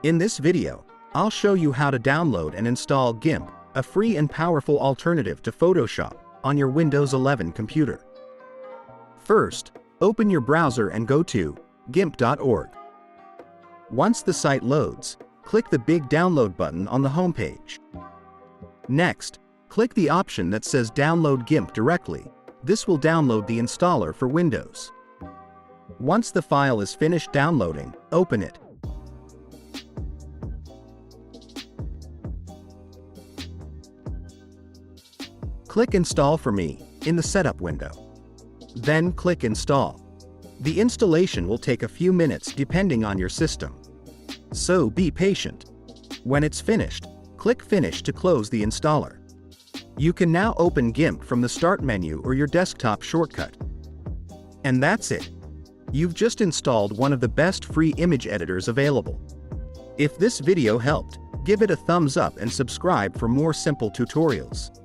In this video, I'll show you how to download and install GIMP, a free and powerful alternative to Photoshop, on your Windows 11 computer. First, open your browser and go to gimp.org. Once the site loads, click the big download button on the homepage. Next, click the option that says Download GIMP directly. This will download the installer for Windows. Once the file is finished downloading, open it. Click Install for me in the Setup window. Then click Install. The installation will take a few minutes depending on your system, so be patient. When it's finished, click Finish to close the installer. You can now open GIMP from the Start menu or your desktop shortcut. And that's it. You've just installed one of the best free image editors available. If this video helped, give it a thumbs up and subscribe for more simple tutorials.